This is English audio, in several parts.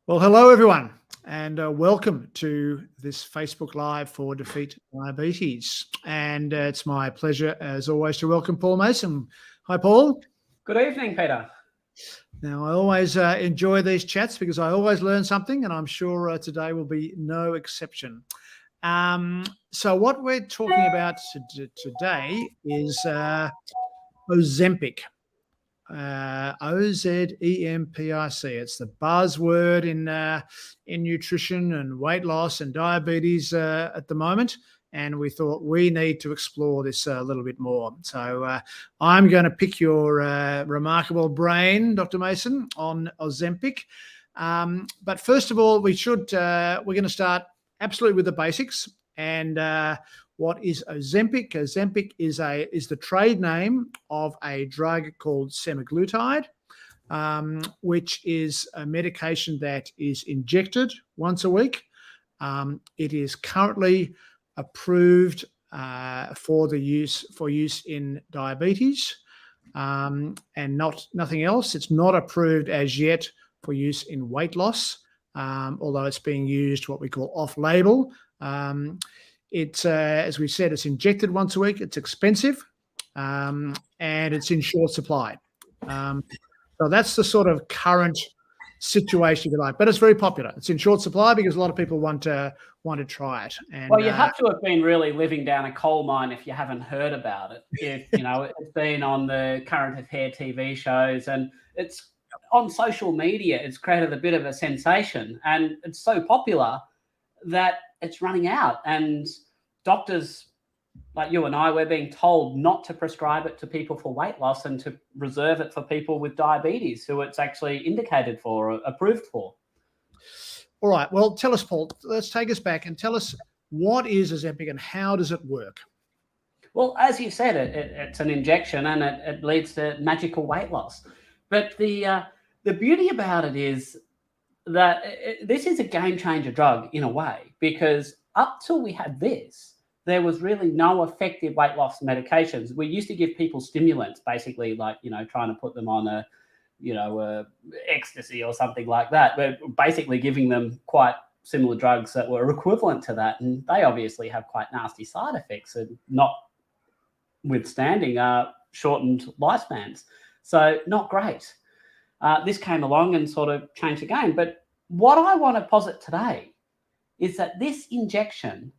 Well, hello everyone, and welcome to this Facebook Live for Defeat Diabetes. And it's my pleasure, as always, to welcome Paul Mason. Hi, Paul. Good evening, Peter. Now, I always enjoy these chats because I always learn something, and I'm sure today will be no exception. So what we're talking about today is Ozempic. Ozempic. It's the buzzword in nutrition and weight loss and diabetes at the moment. And we thought we need to explore this a little bit more. So I'm going to pick your remarkable brain, Dr. Mason, on Ozempic. But first of all, we're going to start absolutely with the basics. And what is Ozempic? Ozempic is the trade name of a drug called Semaglutide, which is a medication that is injected once a week. It is currently approved for use in diabetes and nothing else. It's not approved as yet for use in weight loss, although it's being used what we call off-label. It's as we said, it's injected once a week. It's expensive, and it's in short supply. So that's the sort of current situation, if you like. But it's very popular. It's in short supply because a lot of people want to try it. And, well, you have to have been really living down a coal mine if you haven't heard about it. If it's been on the current affair TV shows and it's on social media, it's created a bit of a sensation, and it's so popular that it's running out, and doctors like you and I, we're being told not to prescribe it to people for weight loss and to reserve it for people with diabetes who it's actually indicated for or approved for. All right. Well, tell us, Paul, let's take us back and tell us what is Ozempic and how does it work? Well, as you said, it's an injection and it leads to magical weight loss. But the beauty about it is that this is a game changer drug in a way, because up till we had this, there was really no effective weight loss medications. We used to give people stimulants, basically like, trying to put them on a ecstasy or something like that. We're basically giving them quite similar drugs that were equivalent to that. And they obviously have quite nasty side effects and not withstanding shortened lifespans. So not great. This came along and sort of changed the game. But what I want to posit today is that this injection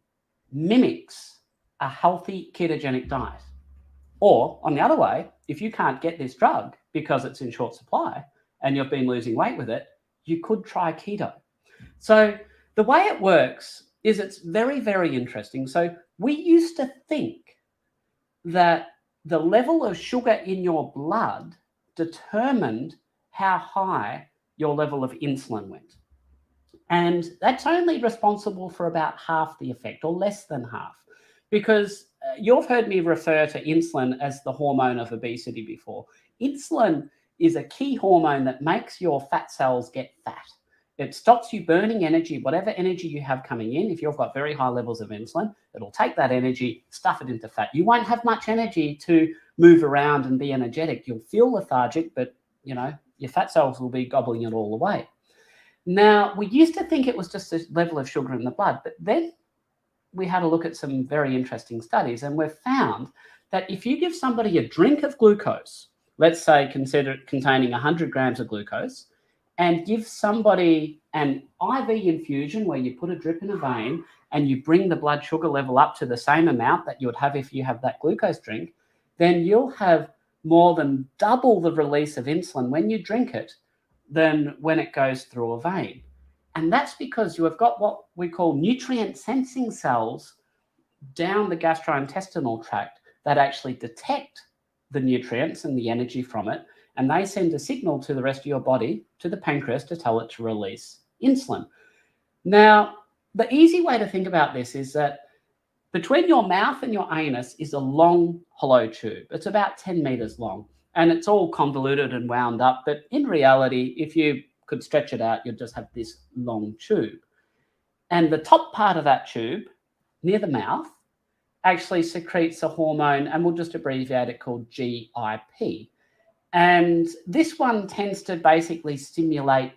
mimics a healthy ketogenic diet. Or, on the other way, if you can't get this drug because it's in short supply and you've been losing weight with it, you could try keto. So the way it works is it's very, very interesting. So we used to think that the level of sugar in your blood determined how high your level of insulin went. And that's only responsible for about half the effect, or less than half, because you've heard me refer to insulin as the hormone of obesity before. Insulin is a key hormone that makes your fat cells get fat. It stops you burning energy, whatever energy you have coming in. If you've got very high levels of insulin, it'll take that energy, stuff it into fat. You won't have much energy to move around and be energetic. You'll feel lethargic, but your fat cells will be gobbling it all away. Now, we used to think it was just a level of sugar in the blood, but then we had a look at some very interesting studies, and we've found that if you give somebody a drink of glucose, let's say containing 100 grams of glucose, and give somebody an IV infusion where you put a drip in a vein and you bring the blood sugar level up to the same amount that you would have if you have that glucose drink, then you'll have more than double the release of insulin when you drink it than when it goes through a vein. And that's because you have got what we call nutrient sensing cells down the gastrointestinal tract that actually detect the nutrients and the energy from it, and they send a signal to the rest of your body, to the pancreas, to tell it to release insulin. Now, the easy way to think about this is that between your mouth and your anus is a long, hollow tube. It's about 10 meters long, and it's all convoluted and wound up. But in reality, if you could stretch it out, you'd just have this long tube. And the top part of that tube, near the mouth, actually secretes a hormone, and we'll just abbreviate it, called GIP. And this one tends to basically stimulate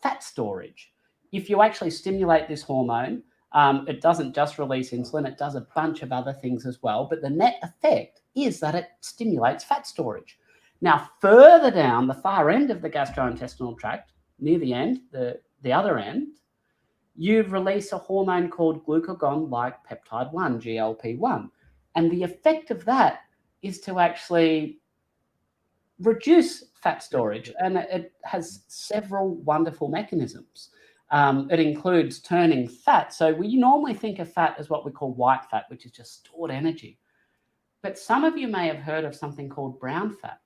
fat storage. If you actually stimulate this hormone, it doesn't just release insulin, it does a bunch of other things as well. But the net effect is that it stimulates fat storage. Now, further down the far end of the gastrointestinal tract, near the end, the other end, you release a hormone called glucagon-like peptide 1, GLP-1. And the effect of that is to actually reduce fat storage. And it has several wonderful mechanisms. It includes turning fat. So we normally think of fat as what we call white fat, which is just stored energy. But some of you may have heard of something called brown fat,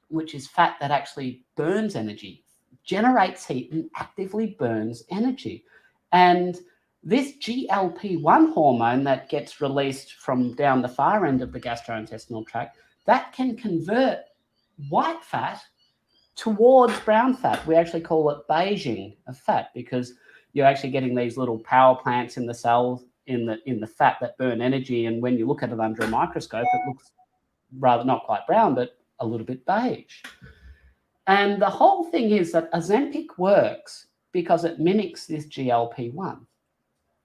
which is fat that actually burns energy, generates heat, and actively burns energy. And this GLP-1 hormone that gets released from down the far end of the gastrointestinal tract, that can convert white fat towards brown fat. We actually call it beiging of fat because you're actually getting these little power plants in the cells in the fat that burn energy. And when you look at it under a microscope, it looks rather not quite brown, but a little bit beige. And the whole thing is that Ozempic works because it mimics this GLP-1.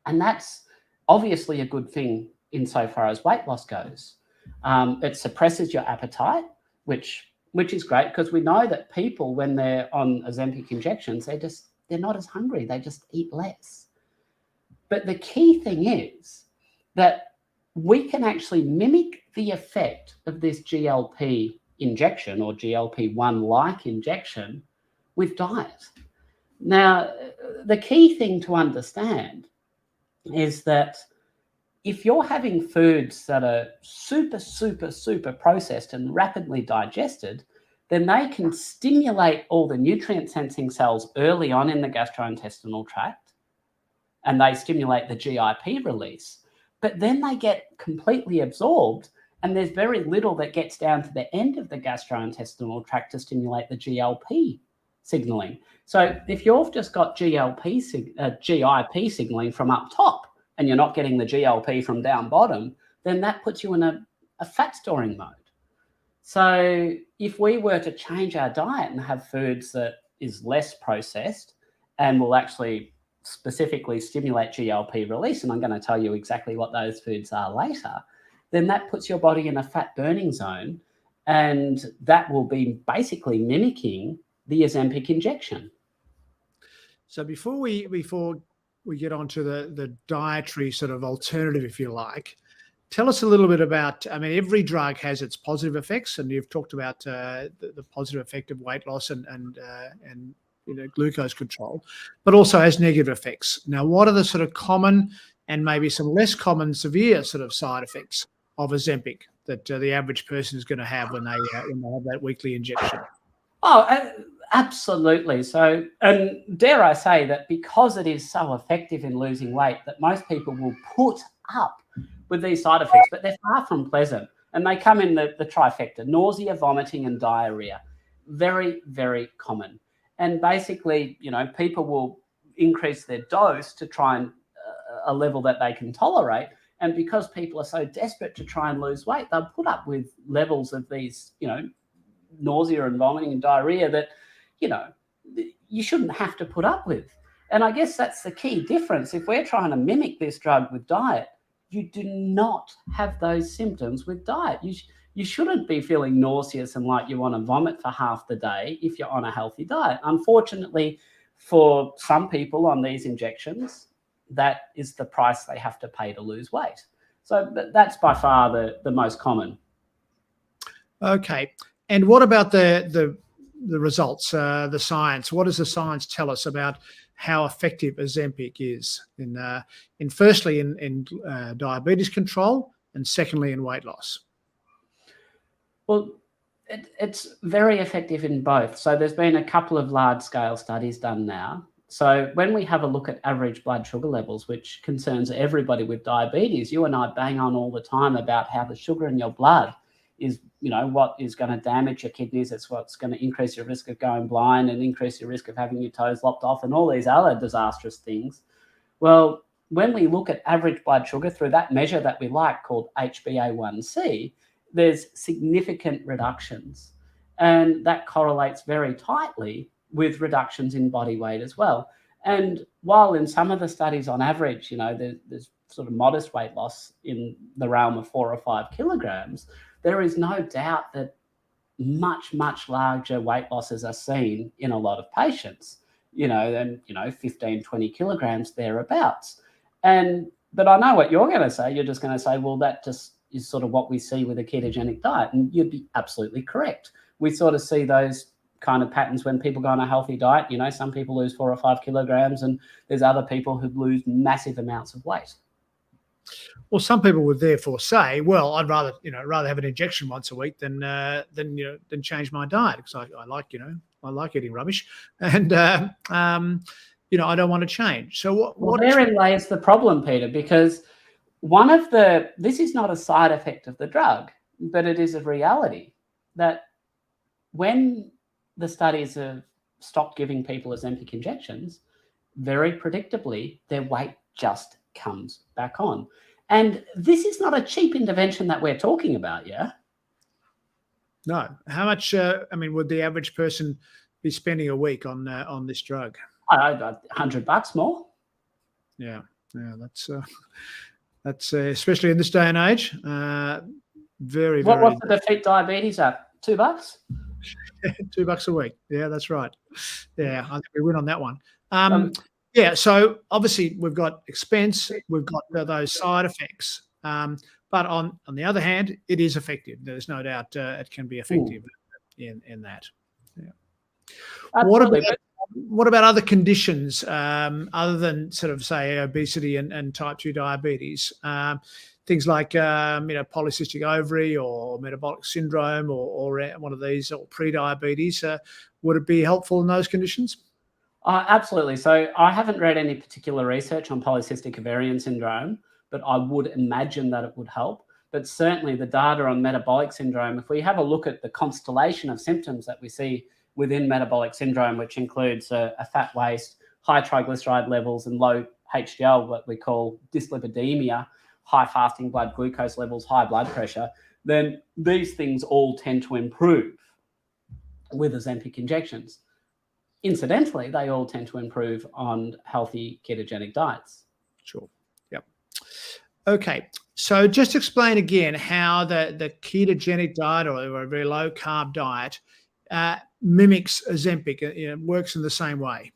And that's obviously a good thing insofar as weight loss goes. It suppresses your appetite, which is great because we know that people, when they're on Ozempic injections, they're not as hungry. They just eat less. But the key thing is that we can actually mimic the effect of this GLP injection or GLP-1-like injection with diet. Now, the key thing to understand is that if you're having foods that are super, super, super processed and rapidly digested, then they can stimulate all the nutrient-sensing cells early on in the gastrointestinal tract, and they stimulate the GIP release. But then they get completely absorbed, and there's very little that gets down to the end of the gastrointestinal tract to stimulate the GLP signaling. So if you've just got GIP signaling from up top and you're not getting the GLP from down bottom, then that puts you in a fat storing mode. So if we were to change our diet and have foods that is less processed and will actually specifically stimulate GLP release, and I'm going to tell you exactly what those foods are later, then that puts your body in a fat burning zone, and that will be basically mimicking the Ozempic injection. So before we get onto the dietary sort of alternative, if you like, tell us a little bit about, I mean, every drug has its positive effects, and you've talked about the positive effect of weight loss and glucose control, but also has negative effects. Now, what are the sort of common and maybe some less common severe sort of side effects of Ozempic that the average person is going to have when they have that weekly injection? Oh, absolutely. So, and dare I say that because it is so effective in losing weight, that most people will put up with these side effects, but they're far from pleasant. And they come in the trifecta: nausea, vomiting, and diarrhea. Very, very common. And basically, people will increase their dose to try and a level that they can tolerate. And because people are so desperate to try and lose weight, they'll put up with levels of these, nausea and vomiting and diarrhea that, you shouldn't have to put up with. And I guess that's the key difference. If we're trying to mimic this drug with diet, you do not have those symptoms with diet. You shouldn't be feeling nauseous and like you want to vomit for half the day if you're on a healthy diet. Unfortunately, for some people on these injections, that is the price they have to pay to lose weight. So that's by far the most common. Okay. And what about the results, the science? What does the science tell us about how effective Ozempic is in firstly in diabetes control, and secondly in weight loss? Well, it's very effective in both. So there's been a couple of large-scale studies done now. So when we have a look at average blood sugar levels, which concerns everybody with diabetes, you and I bang on all the time about how the sugar in your blood is, what is going to damage your kidneys. It's what's going to increase your risk of going blind and increase your risk of having your toes lopped off and all these other disastrous things. Well, when we look at average blood sugar through that measure that we like called HbA1c, there's significant reductions. And that correlates very tightly with reductions in body weight as well. And while in some of the studies on average, there's sort of modest weight loss in the realm of 4 or 5 kilograms, there is no doubt that much, much larger weight losses are seen in a lot of patients, and 15, 20 kilograms thereabouts. But I know what you're going to say. You're just going to say, well, that just is sort of what we see with a ketogenic diet. And you'd be absolutely correct. We sort of see those kind of patterns when people go on a healthy diet. Some people lose 4 or 5 kilograms, and there's other people who lose massive amounts of weight. Well, some people would therefore say, well, I'd rather have an injection once a week than change my diet, because I like eating rubbish, and I don't want to change. So what therein lays the problem, Peter, because this is not a side effect of the drug, but it is a reality that when the studies have stopped giving people Ozempic injections, very predictably, their weight just comes back on. And this is not a cheap intervention that we're talking about, yeah? No. How much, would the average person be spending a week on this drug? $100 more. Yeah, that's especially in this day and age, very. What's the defeat diabetes at? $2? $2 a week. Yeah, that's right. Yeah, I think we win on that one. Yeah, so obviously we've got expense, we've got those side effects, but on the other hand, it is effective. There's no doubt it can be effective in that. Yeah. What about other conditions other than sort of, say, obesity and type 2 diabetes? Things like polycystic ovary or metabolic syndrome or one of these, or pre-diabetes. Would it be helpful in those conditions? Absolutely. So I haven't read any particular research on polycystic ovarian syndrome, but I would imagine that it would help. But certainly the data on metabolic syndrome, if we have a look at the constellation of symptoms that we see within metabolic syndrome, which includes a fat waist, high triglyceride levels, and low HDL, what we call dyslipidemia, high fasting blood glucose levels, high blood pressure, then these things all tend to improve with Ozempic injections. Incidentally, they all tend to improve on healthy ketogenic diets. Sure. Yep. Okay. So just explain again how the ketogenic diet or a very low carb diet mimics Ozempic. Works in the same way.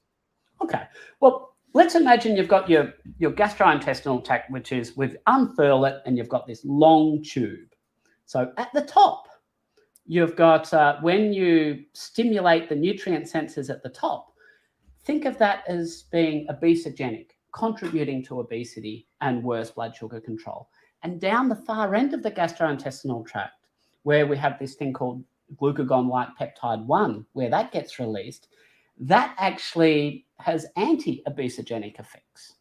Okay. Well, let's imagine you've got your gastrointestinal tract, which is, we've unfurled it, and you've got this long tube. So at the top, you've got, when you stimulate the nutrient sensors at the top, think of that as being obesogenic, contributing to obesity and worse blood sugar control. And down the far end of the gastrointestinal tract, where we have this thing called glucagon-like peptide 1, where that gets released, that actually has anti-obesogenic effects.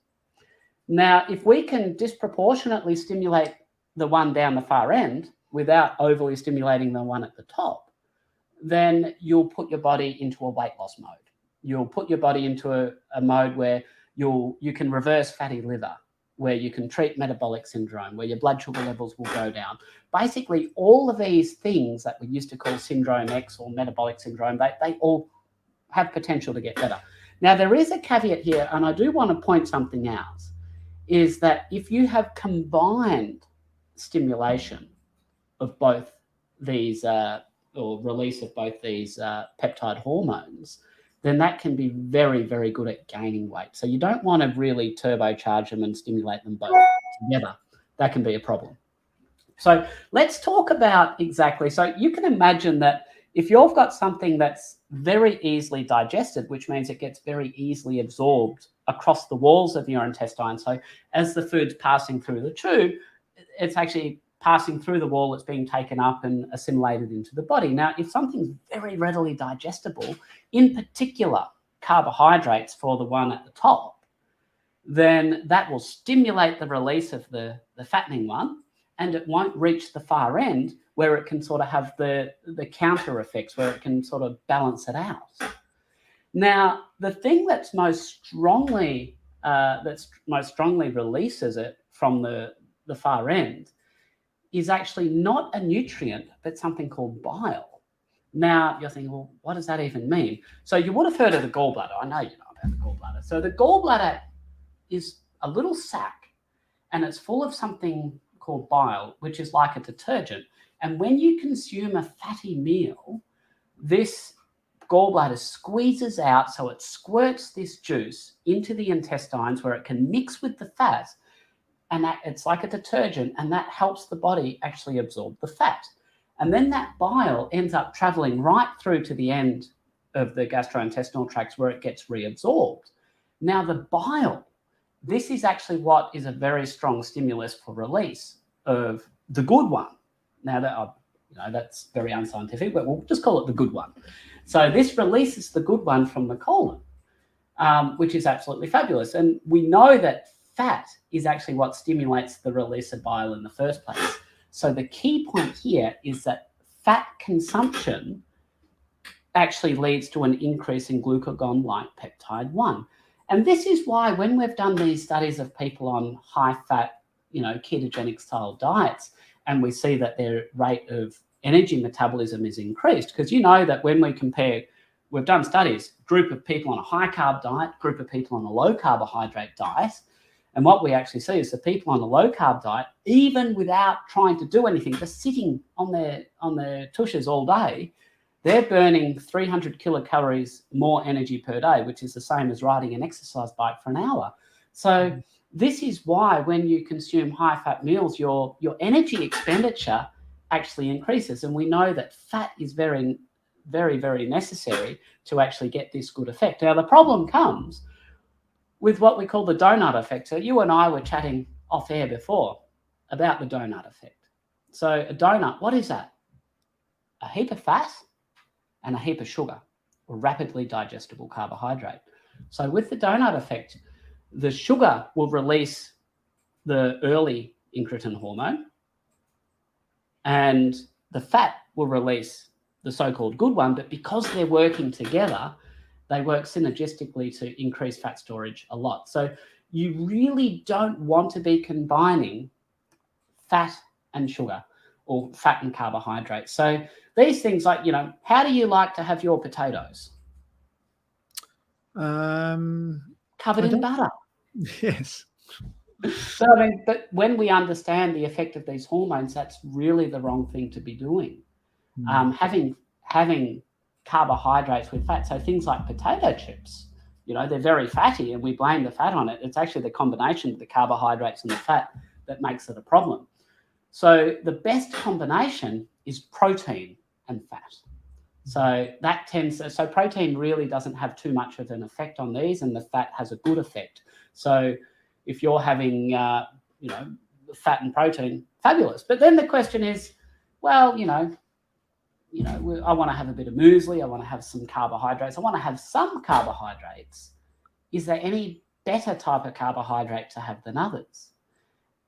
Now, if we can disproportionately stimulate the one down the far end without overly stimulating the one at the top, then you'll put your body into a weight loss mode. You'll put your body into a mode where you can reverse fatty liver, where you can treat metabolic syndrome, where your blood sugar levels will go down. Basically, all of these things that we used to call syndrome X or metabolic syndrome, they all have potential to get better. Now, there is a caveat here, and I do want to point something out, is that if you have combined stimulation of both these, or release of both these peptide hormones, then that can be very, very good at gaining weight. So you don't want to really turbocharge them and stimulate them both together. That can be a problem. So let's talk about exactly. So you can imagine that if you've got something that's very easily digested, which means it gets very easily absorbed across the walls of your intestine. So as the food's passing through the tube, it's actually passing through the wall, it's being taken up and assimilated into the body. Now, if something's very readily digestible, in particular carbohydrates for the one at the top, then that will stimulate the release of the fattening one, and it won't reach the far end where it can sort of have the counter effects, where it can sort of balance it out. Now, the thing that's most strongly releases it from the far end is actually not a nutrient, but something called bile. Now you're thinking, well, what does that even mean? So you would have heard of the gallbladder. I know you know about the gallbladder. So the gallbladder is a little sac, and it's full of something called bile, which is like a detergent. And when you consume a fatty meal, this gallbladder squeezes out, so it squirts this juice into the intestines where it can mix with the fat, and that it's like a detergent, and that helps the body actually absorb the fat. And then that bile ends up traveling right through to the end of the gastrointestinal tracts where it gets reabsorbed. Now the bile, this is actually what is a very strong stimulus for release of the good one. Now that that's very unscientific, but we'll just call it the good one. So this releases the good one from the colon, which is absolutely fabulous. And we know that fat is actually what stimulates the release of bile in the first place. So the key point here is that fat consumption actually leads to an increase in glucagon-like peptide 1. And this is why when we've done these studies of people on high-fat, ketogenic style diets, and we see that their rate of energy metabolism is increased, because you know that when we compare, we've done studies, group of people on a high-carb diet, group of people on a low-carbohydrate diet, and what we actually see is the people on the low-carb diet, even without trying to do anything, just sitting on their tushes all day, they're burning 300 kilocalories more energy per day, which is the same as riding an exercise bike for an hour. So this is why when you consume high-fat meals, your energy expenditure actually increases. And we know that fat is very, very, very necessary to actually get this good effect. Now, the problem comes with what we call the donut effect. So you and I were chatting off air before about the donut effect. So a donut, what is that? A heap of fat and a heap of sugar, or rapidly digestible carbohydrate. So with the donut effect, the sugar will release the early incretin hormone, and the fat will release the so-called good one, but because they're working together, they work synergistically to increase fat storage a lot. So you really don't want to be combining fat and sugar, or fat and carbohydrates. So these things like, how do you like to have your potatoes? Covered in butter. Yes. So, but when we understand the effect of these hormones, that's really the wrong thing to be doing. Having carbohydrates with fat, so things like potato chips, they're very fatty and we blame the fat on it. It's actually the combination of the carbohydrates and the fat that makes it a problem. So the best combination is protein and fat. So so protein really doesn't have too much of an effect on these, and the fat has a good effect. So if you're having, fat and protein, fabulous. But then the question is, well, I want to have a bit of muesli. I want to have some carbohydrates. I want to have some carbohydrates. Is there any better type of carbohydrate to have than others?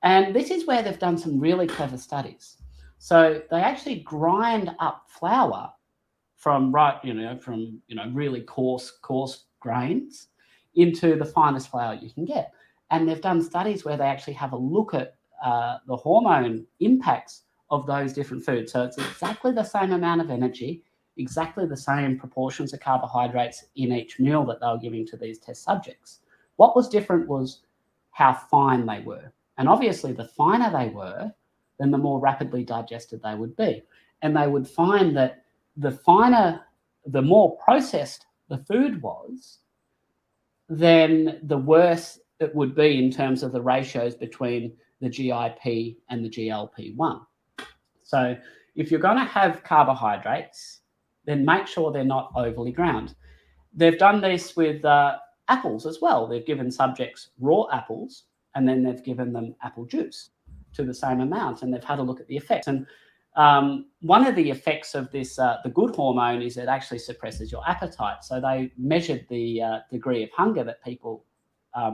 And this is where they've done some really clever studies. So they actually grind up flour from really coarse grains into the finest flour you can get. And they've done studies where they actually have a look at the hormone impacts of those different foods. So it's exactly the same amount of energy, exactly the same proportions of carbohydrates in each meal that they were giving to these test subjects. What was different was how fine they were. And obviously, the finer they were, then the more rapidly digested they would be. And they would find that the more processed the food was, then the worse it would be in terms of the ratios between the GIP and the GLP-1. So if you're going to have carbohydrates, then make sure they're not overly ground. They've done this with apples as well. They've given subjects raw apples, and then they've given them apple juice to the same amount, and they've had a look at the effects. And one of the effects of this, the good hormone, is it actually suppresses your appetite. So they measured the degree of hunger that people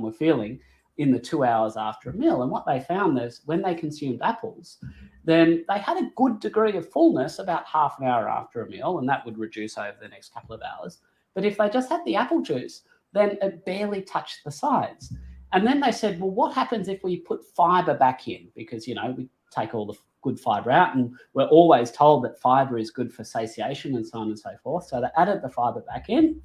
were feeling in the 2 hours after a meal. And what they found is when they consumed apples, then they had a good degree of fullness about half an hour after a meal, and that would reduce over the next couple of hours. But if they just had the apple juice, then it barely touched the sides. And then they said, well, what happens if we put fiber back in? Because, we take all good fiber out. And we're always told that fiber is good for satiation and so on and so forth. So they added the fiber back in,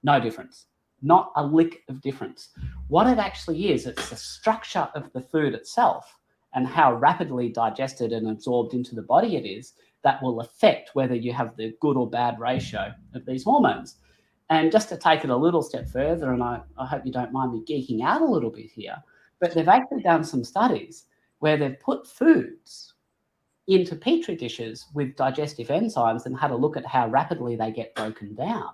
no difference. Not a lick of difference. What it actually is, it's the structure of the food itself and how rapidly digested and absorbed into the body it is that will affect whether you have the good or bad ratio of these hormones. And just to take it a little step further, and I hope you don't mind me geeking out a little bit here, but they've actually done some studies where they've put foods into petri dishes with digestive enzymes and had a look at how rapidly they get broken down.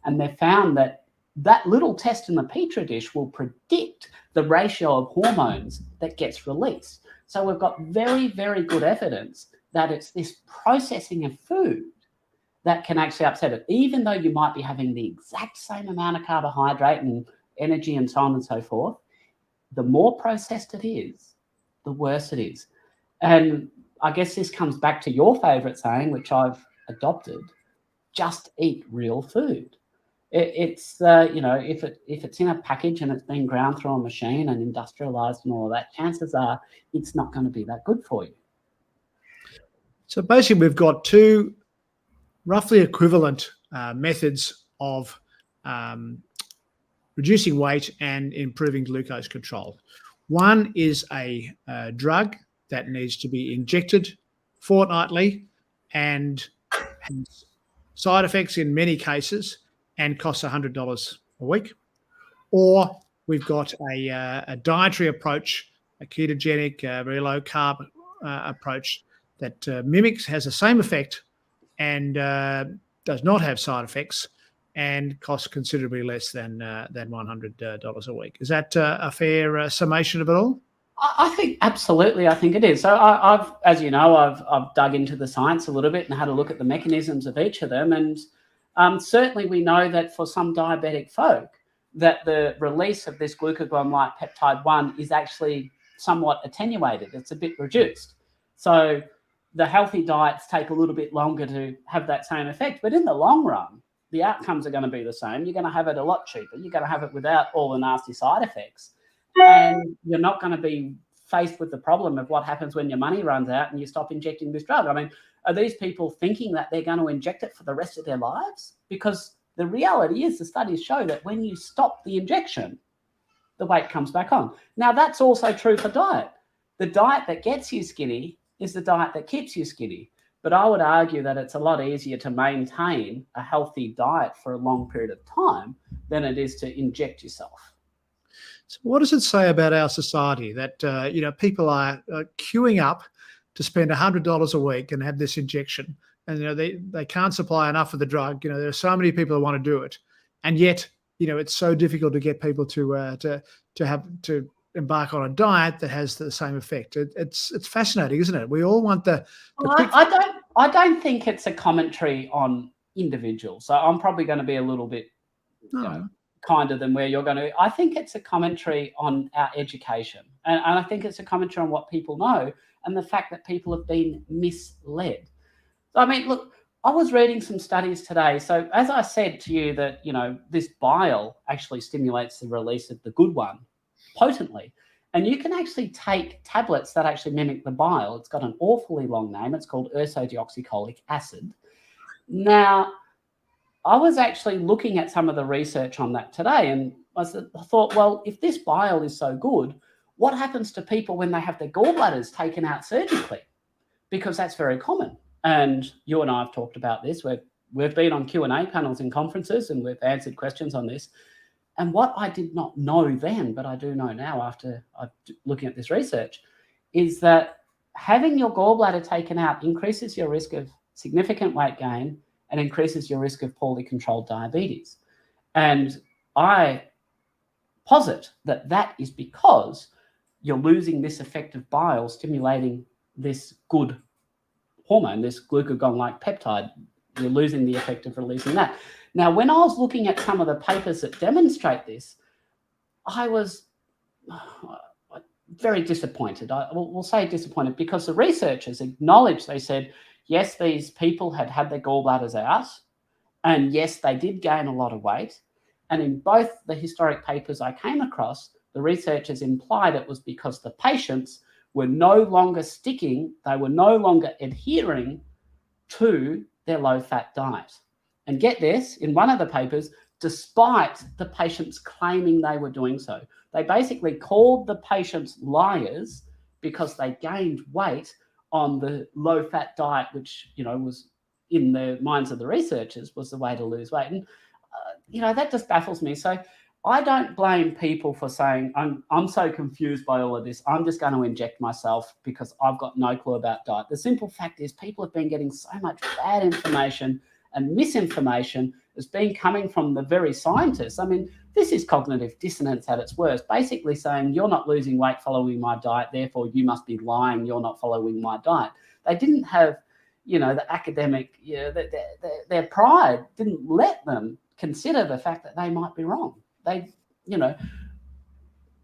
And they found that that little test in the petri dish will predict the ratio of hormones that gets released. So we've got very, very good evidence that it's this processing of food that can actually upset it, even though you might be having the exact same amount of carbohydrate and energy and so on and so forth. The more processed it is, the worse it is. And I guess this comes back to your favorite saying, which I've adopted: just eat real food. It's if it's in a package and it's been ground through a machine and industrialized and all of that, chances are it's not going to be that good for you. So basically, we've got two roughly equivalent methods of reducing weight and improving glucose control. One is a drug that needs to be injected fortnightly and has side effects in many cases and costs $100 a week. Or we've got a dietary approach, a ketogenic, very low carb approach that mimics, has the same effect and does not have side effects and costs considerably less than $100 a week. Is that a fair summation of it all? I think absolutely. I think it is. So I've, as you know, I've dug into the science a little bit and had a look at the mechanisms of each of them. And certainly we know that for some diabetic folk, that the release of this glucagon-like peptide 1 is actually somewhat attenuated. It's a bit reduced. So the healthy diets take a little bit longer to have that same effect. But in the long run, the outcomes are going to be the same. You're going to have it a lot cheaper. You're going to have it without all the nasty side effects. And you're not going to be faced with the problem of what happens when your money runs out and you stop injecting this drug. I mean, are these people thinking that they're going to inject it for the rest of their lives? Because the reality is the studies show that when you stop the injection, the weight comes back on. Now, that's also true for diet. The diet that gets you skinny is the diet that keeps you skinny. But I would argue that it's a lot easier to maintain a healthy diet for a long period of time than it is to inject yourself. So what does it say about our society that people are queuing up to spend $100 a week and have this injection, and they can't supply enough of the drug? There are so many people who want to do it, and yet it's so difficult to get people to embark on a diet that has the same effect. It's fascinating, isn't it? We all want the quick... I don't think it's a commentary on individuals. So I'm probably going to be a little bit kinder than where you're going to. I think it's a commentary on our education. And I think it's a commentary on what people know and the fact that people have been misled. So, I mean, look, I was reading some studies today. So as I said to you that, this bile actually stimulates the release of the good one potently. And you can actually take tablets that actually mimic the bile. It's got an awfully long name. It's called ursodeoxycholic acid. Now, I was actually looking at some of the research on that today, and I thought, well, if this bile is so good, what happens to people when they have their gallbladders taken out surgically? Because that's very common. And you and I have talked about this. We've been on Q&A panels in conferences, and we've answered questions on this. And what I did not know then, but I do know now after looking at this research, is that having your gallbladder taken out increases your risk of significant weight gain and increases your risk of poorly controlled diabetes. And I posit that that is because you're losing this effective bile stimulating this good hormone, this glucagon-like peptide. You're losing the effect of releasing that. Now, when I was looking at some of the papers that demonstrate this, I was very disappointed. We'll say disappointed because the researchers acknowledged, they said, yes, these people had had their gallbladders out, and yes, they did gain a lot of weight. And in both the historic papers I came across, the researchers implied it was because the patients were no longer sticking, they were no longer adhering to their low-fat diet. And get this, in one of the papers, despite the patients claiming they were doing so, they basically called the patients liars because they gained weight on the low-fat diet, which, you know, was in the minds of the researchers was the way to lose weight. And, you know, that just baffles me. So I don't blame people for saying, I'm so confused by all of this, I'm just going to inject myself because I've got no clue about diet. The simple fact is people have been getting so much bad information and misinformation has been coming from the very scientists. I mean, this is cognitive dissonance at its worst, basically saying you're not losing weight following my diet, therefore you must be lying, you're not following my diet. They didn't have, you know, the academic, you know, their pride didn't let them consider the fact that they might be wrong. They, you know,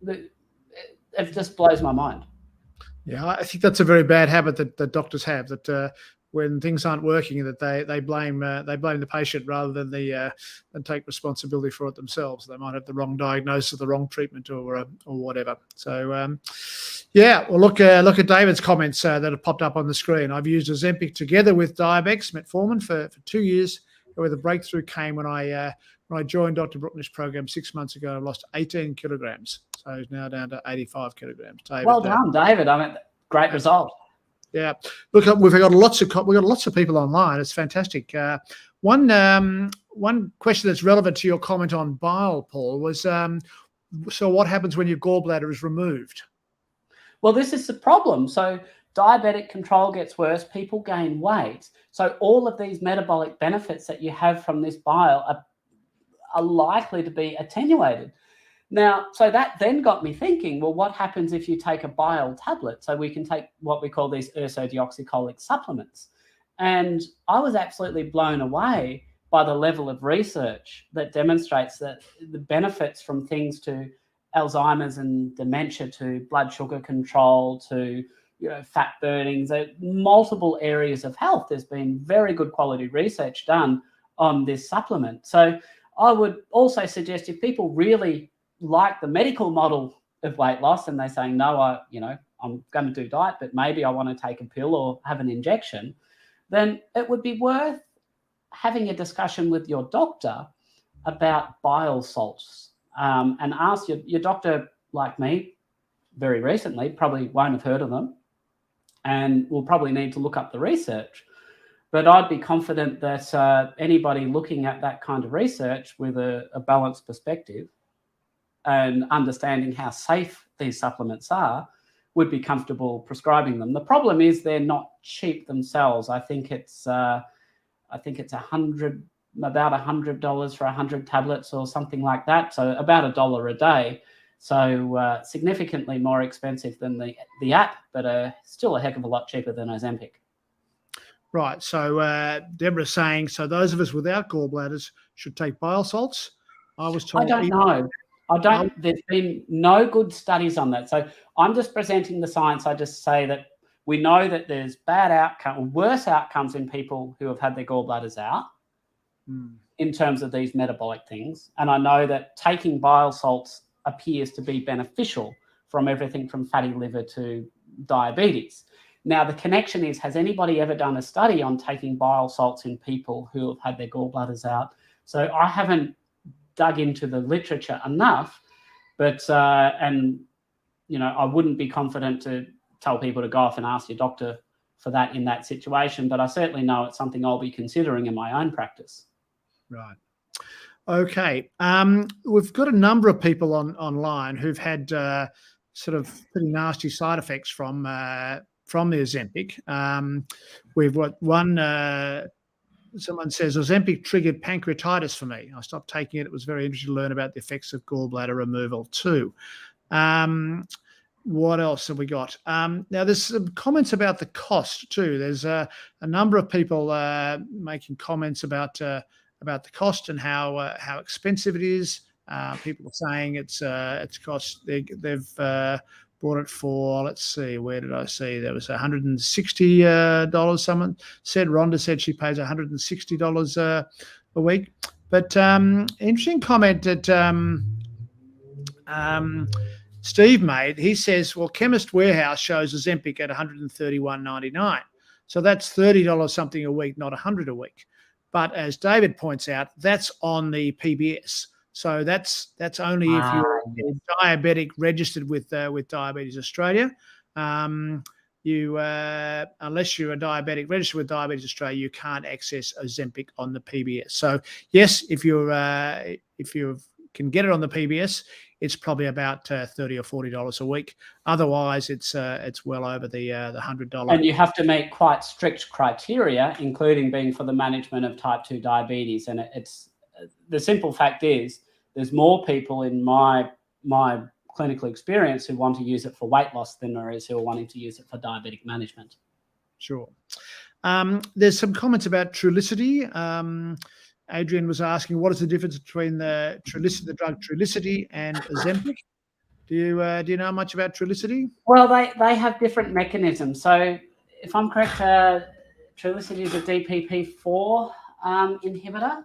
it just blows my mind. Yeah, I think that's a very bad habit that doctors have, that when things aren't working, that they blame the patient rather than than take responsibility for it themselves. They might have the wrong diagnosis or the wrong treatment or whatever. So yeah, well, look at David's comments that have popped up on the screen. I've used Ozempic together with Diabex metformin for 2 years, where the breakthrough came when I joined Dr. Brukner's program 6 months ago. I lost 18 kilograms, so he's now down to 85 kilograms. David, well done, David. I mean, great result. Yeah, look, we've got lots of people online. It's fantastic. One question that's relevant to your comment on bile, Paul, was so what happens when your gallbladder is removed? Well, this is the problem. So diabetic control gets worse, people gain weight. So all of these metabolic benefits that you have from this bile are likely to be attenuated. Now, so that then got me thinking, well, what happens if you take a bile tablet? So we can take what we call these ursodeoxycholic supplements. And I was absolutely blown away by the level of research that demonstrates that the benefits from things to Alzheimer's and dementia, to blood sugar control, to, you know, fat burning, so multiple areas of health. There's been very good quality research done on this supplement. So I would also suggest, if people really like the medical model of weight loss and they're saying, no, I'm going to do diet, but maybe I want to take a pill or have an injection, then it would be worth having a discussion with your doctor about bile salts, and ask your doctor, like me, very recently, probably won't have heard of them and will probably need to look up the research. But I'd be confident that anybody looking at that kind of research with a balanced perspective and understanding how safe these supplements are would be comfortable prescribing them. The problem is they're not cheap themselves. I think it's about $100 for 100 tablets or something like that. So about $1 a day. So significantly more expensive than the app, but still a heck of a lot cheaper than Ozempic. Right. So Deborah's saying, so those of us without gallbladders should take bile salts. I was told. I don't know. There's been no good studies on that. So I'm just presenting the science. I just say that we know that there's worse outcomes in people who have had their gallbladders out in terms of these metabolic things. And I know that taking bile salts appears to be beneficial from everything from fatty liver to diabetes. Now, the connection is, has anybody ever done a study on taking bile salts in people who have had their gallbladders out? So I haven't dug into the literature enough, but, and, you know, I wouldn't be confident to tell people to go off and ask your doctor for that in that situation, but I certainly know it's something I'll be considering in my own practice. Right. Okay. We've got a number of people online who've had sort of pretty nasty side effects from the Ozempic. We've got one. Someone says, Ozempic triggered pancreatitis for me. I stopped taking it. It was very interesting to learn about the effects of gallbladder removal too. What else have we got? Now, there's some comments about the cost too. There's a number of people making comments about the cost and how expensive it is. People are saying it's cost. They've bought it for, let's see, where did I see? There was $160. Someone said, Rhonda said she pays $160 a week. But interesting comment that Steve made. He says, well, Chemist Warehouse shows Ozempic at $131.99. So that's $30 something a week, not $100 a week. But as David points out, that's on the PBS. So that's only if you're diabetic registered with Diabetes Australia. Unless you're a diabetic registered with Diabetes Australia, you can't access Ozempic on the PBS. So yes, if you can get it on the PBS, it's probably about $30 or $40 a week. Otherwise, it's well over the $100. And you have to meet quite strict criteria, including being for the management of type 2 diabetes. And it's the simple fact is, there's more people in my clinical experience who want to use it for weight loss than there is who are wanting to use it for diabetic management. Sure. There's some comments about Trulicity. Adrian was asking, what is the difference between the drug Trulicity and Ozempic? Do you know much about Trulicity? Well, they have different mechanisms. So if I'm correct, Trulicity is a DPP-4 inhibitor.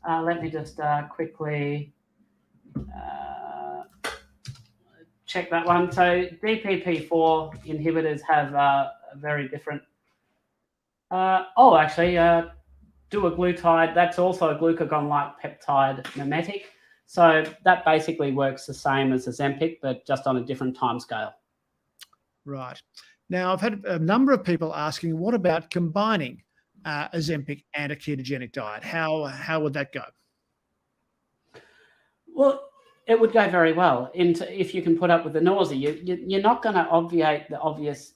Let me just quickly check that one. So DPP-4 inhibitors have a very different. Duaglutide, that's also a glucagon-like peptide mimetic. So that basically works the same as Ozempic, but just on a different time scale. Right. Now, I've had a number of people asking, what about combining Ozempic and a ketogenic diet? How would that go? Well, it would go very well. If you can put up with the nausea, you're not going to obviate the obvious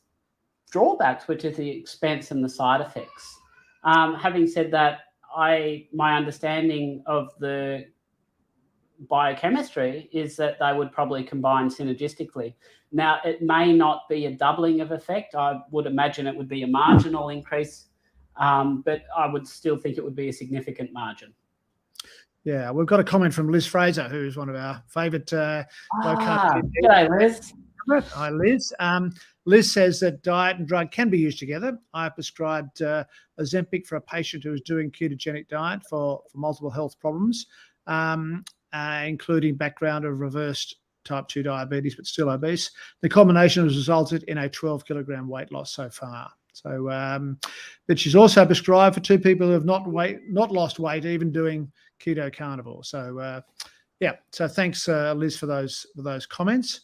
drawbacks, which is the expense and the side effects. Having said that, my understanding of the biochemistry is that they would probably combine synergistically. Now, it may not be a doubling of effect. I would imagine it would be a marginal increase, but I would still think it would be a significant margin. Yeah, we've got a comment from Liz Fraser, who's one of our favourite G'day, Liz. Hi, Liz. Liz says that diet and drug can be used together. I prescribed Ozempic for a patient who was doing ketogenic diet for multiple health problems, including background of reversed type 2 diabetes, but still obese. The combination has resulted in a 12-kilogram weight loss so far. So, but she's also prescribed for 2 people who have not lost weight, even doing keto carnivore. So, yeah. So thanks, Liz, for those comments.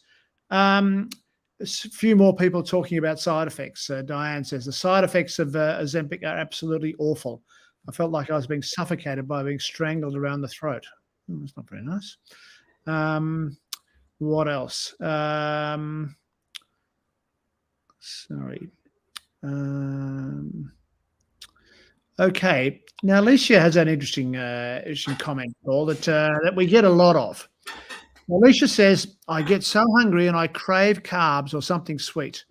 A few more people talking about side effects. Diane says the side effects of Ozempic are absolutely awful. I felt like I was being suffocated by being strangled around the throat. Oh, that's not very nice. What else? Sorry. Okay. Now, Alicia has an interesting comment, Paul, that we get a lot of. Alicia says, I get so hungry and I crave carbs or something sweet.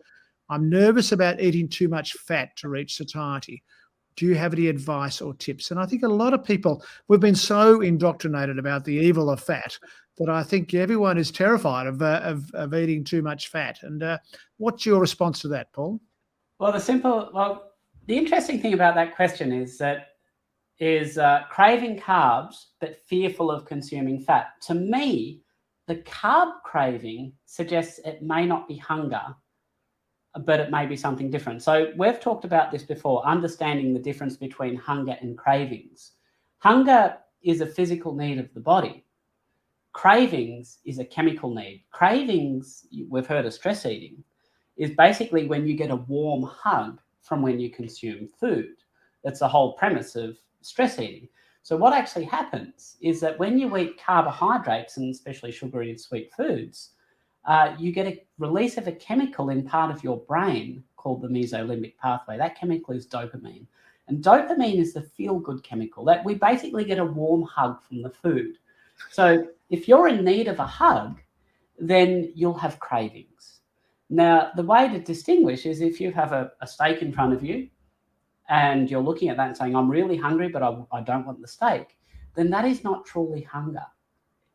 I'm nervous about eating too much fat to reach satiety. Do you have any advice or tips? And I think a lot of people, we've been so indoctrinated about the evil of fat that I think everyone is terrified of eating too much fat. And what's your response to that, Paul? Well, the interesting thing about that question is craving carbs but fearful of consuming fat. To me, the carb craving suggests it may not be hunger, but it may be something different. So we've talked about this before, understanding the difference between hunger and cravings. Hunger is a physical need of the body. Cravings is a chemical need. Cravings, we've heard of stress eating, is basically when you get a warm hug from when you consume food. That's the whole premise of stress eating. So what actually happens is that when you eat carbohydrates, and especially sugary and sweet foods, you get a release of a chemical in part of your brain called the mesolimbic pathway. That chemical is dopamine. And dopamine is the feel-good chemical that we basically get a warm hug from the food. So if you're in need of a hug, then you'll have cravings. Now, the way to distinguish is if you have a steak in front of you and you're looking at that and saying, I'm really hungry, but I don't want the steak, then that is not truly hunger.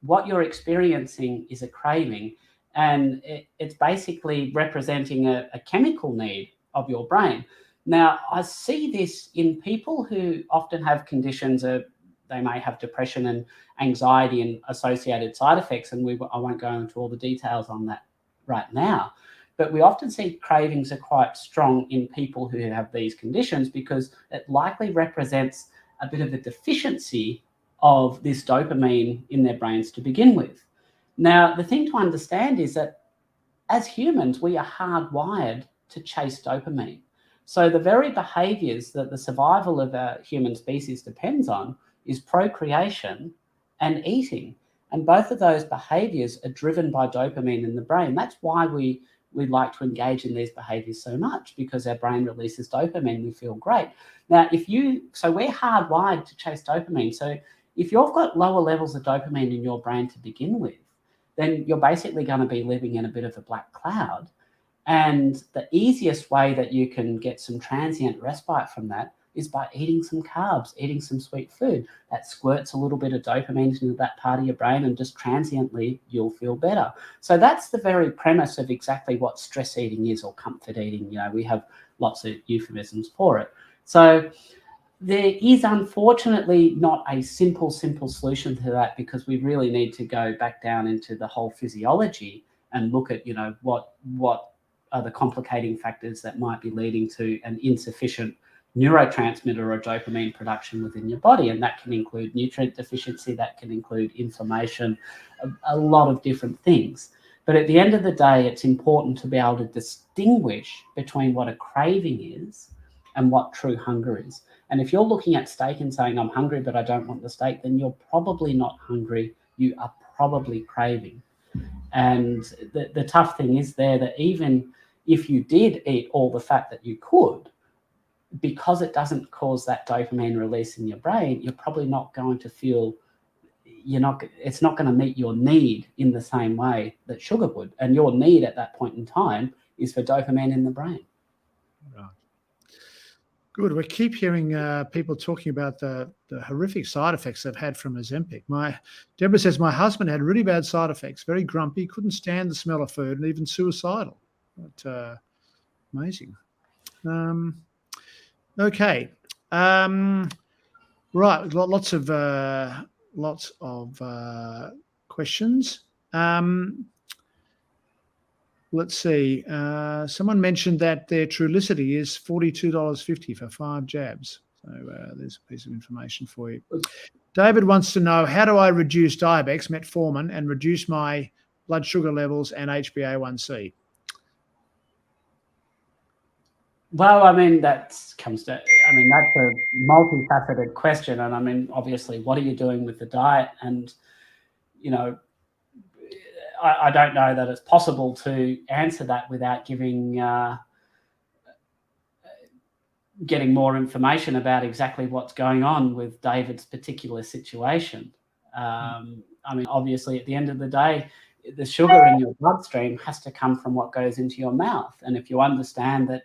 What you're experiencing is a craving, and it's basically representing a chemical need of your brain. Now, I see this in people who often have conditions of, they may have depression and anxiety and associated side effects, and I won't go into all the details on that right now. But we often see cravings are quite strong in people who have these conditions because it likely represents a bit of a deficiency of this dopamine in their brains to begin with. Now, the thing to understand is that as humans, we are hardwired to chase dopamine. So the very behaviors that the survival of a human species depends on is procreation and eating. And both of those behaviors are driven by dopamine in the brain. That's why we like to engage in these behaviors so much, because our brain releases dopamine, we feel great. Now, so we're hardwired to chase dopamine. So if you've got lower levels of dopamine in your brain to begin with, then you're basically going to be living in a bit of a black cloud. And the easiest way that you can get some transient respite from that is by eating some carbs, eating some sweet food. That squirts a little bit of dopamine into that part of your brain, and just transiently you'll feel better. So that's the very premise of exactly what stress eating is, or comfort eating. You know, we have lots of euphemisms for it. So there is unfortunately not a simple solution to that, because we really need to go back down into the whole physiology and look at, you know, what are the complicating factors that might be leading to an insufficient neurotransmitter or dopamine production within your body. And that can include nutrient deficiency, that can include inflammation, a lot of different things. But at the end of the day, it's important to be able to distinguish between what a craving is and what true hunger is. And if you're looking at steak and saying, I'm hungry, but I don't want the steak, then you're probably not hungry. You are probably craving. And the tough thing is there that even if you did eat all the fat that you could, because it doesn't cause that dopamine release in your brain, you're probably not going to feel, it's not going to meet your need in the same way that sugar would. And your need at that point in time is for dopamine in the brain. Right. Good. We keep hearing people talking about the horrific side effects they've had from Ozempic. Deborah says, my husband had really bad side effects, very grumpy, couldn't stand the smell of food, and even suicidal. But, amazing. Okay. Right. We've got lots of questions. Let's see. Someone mentioned that their Trulicity is $42.50 for 5 jabs. So there's a piece of information for you. David wants to know, how do I reduce Diabex, metformin, and reduce my blood sugar levels and HbA1c? Well, I mean, that's a multifaceted question. And I mean, obviously, what are you doing with the diet? And, you know, I don't know that it's possible to answer that without getting more information about exactly what's going on with David's particular situation. I mean, obviously, at the end of the day, the sugar in your bloodstream has to come from what goes into your mouth. And if you understand that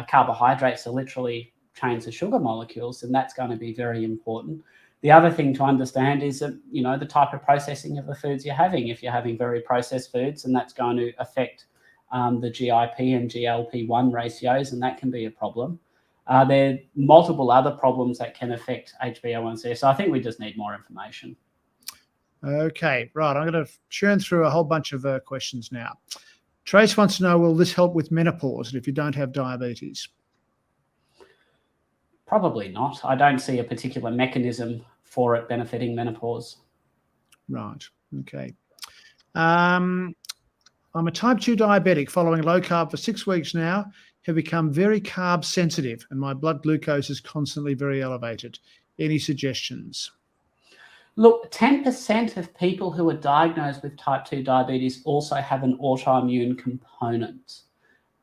carbohydrates are literally chains of sugar molecules, then that's going to be very important. The other thing to understand is that, you know, the type of processing of the foods you're having. If you're having very processed foods, and that's going to affect the GIP and GLP-1 ratios, and that can be a problem. There are multiple other problems that can affect HbA1c. So I think we just need more information. Okay, right. I'm going to churn through a whole bunch of questions now. Trace wants to know, will this help with menopause if you don't have diabetes? Probably not. I don't see a particular mechanism for it benefiting menopause. Right. Okay. I'm a type 2 diabetic following low carb for 6 weeks now, have become very carb sensitive, and my blood glucose is constantly very elevated. Any suggestions? Look, 10% of people who are diagnosed with type 2 diabetes also have an autoimmune component.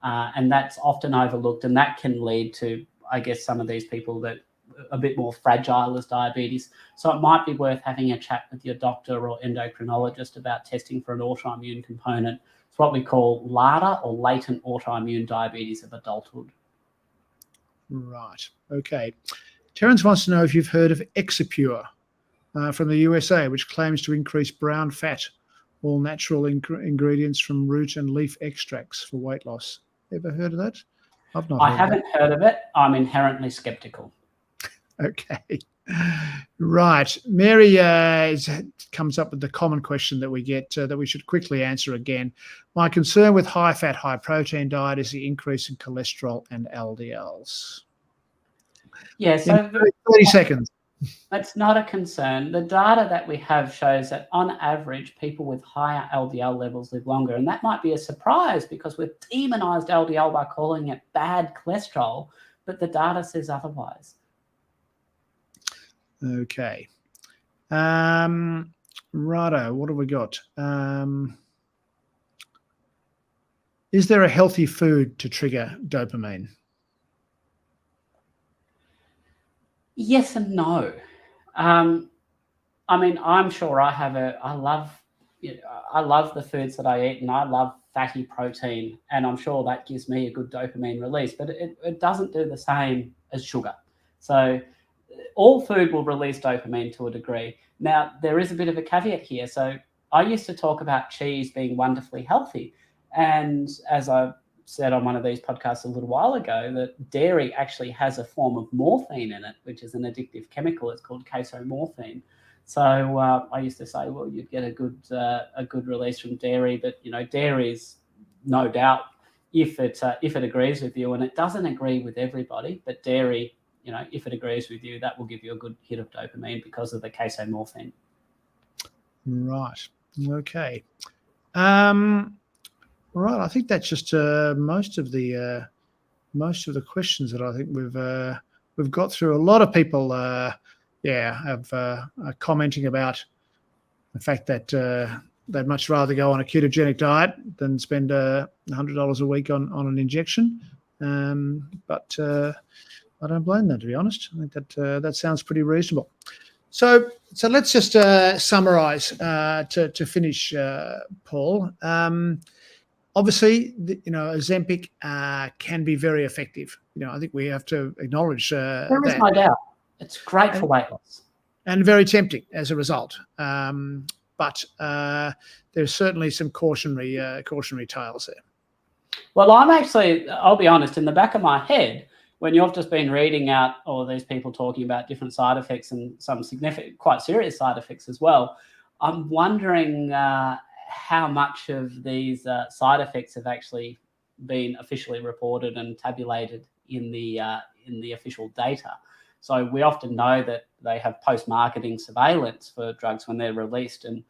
And that's often overlooked, and that can lead to, I guess, some of these people that are a bit more fragile as diabetes. So it might be worth having a chat with your doctor or endocrinologist about testing for an autoimmune component. It's what we call LADA, or latent autoimmune diabetes of adulthood. Right. Okay. Terence wants to know if you've heard of Exipure from the USA, which claims to increase brown fat, all natural ingredients from root and leaf extracts for weight loss. Ever heard of that? I haven't heard of it. I'm inherently skeptical. Okay. Right. Mary comes up with the common question that we get that we should quickly answer again. My concern with high-fat, high-protein diet is the increase in cholesterol and LDLs. Yeah, In so 30 seconds. that's not a concern. The data that we have shows that on average, people with higher LDL levels live longer. And that might be a surprise because we've demonized LDL by calling it bad cholesterol, but the data says otherwise. Okay. Righto, what have we got? Is there a healthy food to trigger dopamine? Yes and no. I mean, I'm sure I love the foods that I eat, and I love fatty protein, and I'm sure that gives me a good dopamine release, but it doesn't do the same as sugar. So all food will release dopamine to a degree. Now, there is a bit of a caveat here. So I used to talk about cheese being wonderfully healthy. And as I said on one of these podcasts a little while ago, that dairy actually has a form of morphine in it, which is an addictive chemical. It's called casomorphine. So I used to say, well, you'd get a good release from dairy, but dairy is no doubt, if it agrees with you, and it doesn't agree with everybody, but dairy, if it agrees with you, that will give you a good hit of dopamine because of the casomorphine. Right. Okay. Right. I think that's just most of the questions that I think we've got through. A lot of people, are commenting about the fact that they'd much rather go on a ketogenic diet than spend $100 a week on an injection. But I don't blame them, to be honest. I think that sounds pretty reasonable. So let's just summarize to finish, Paul. Obviously, Ozempic can be very effective. I think we have to acknowledge there is no doubt. It's great for weight loss. And very tempting as a result. But there's certainly some cautionary tales there. Well, I'll be honest, in the back of my head, when you've just been reading out all these people talking about different side effects and some significant, quite serious side effects as well, I'm wondering how much of these side effects have actually been officially reported and tabulated in the official data. So we often know that they have post-marketing surveillance for drugs when they're released, and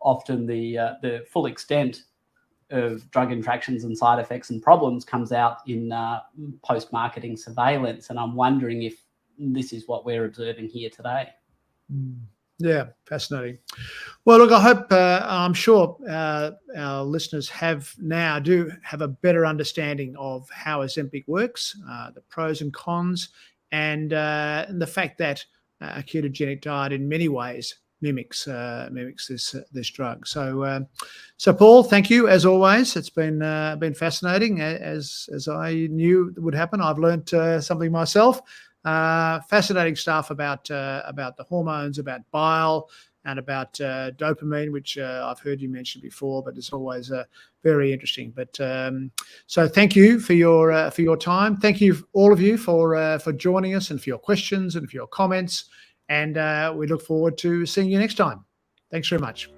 often the full extent of drug interactions and side effects and problems comes out in post-marketing surveillance. And I'm wondering if this is what we're observing here today. Yeah, fascinating. Well, look, I hope, I'm sure our listeners do have a better understanding of how Ozempic works, the pros and cons, and the fact that a ketogenic diet in many ways mimics this drug. So Paul, thank you as always. It's been fascinating, as I knew would happen. I've learned something myself. Fascinating stuff about the hormones, about bile, and about dopamine, which I've heard you mention before, but it's always very interesting. But so thank you for your time. Thank you, all of you, for joining us and for your questions and for your comments. And we look forward to seeing you next time. Thanks very much.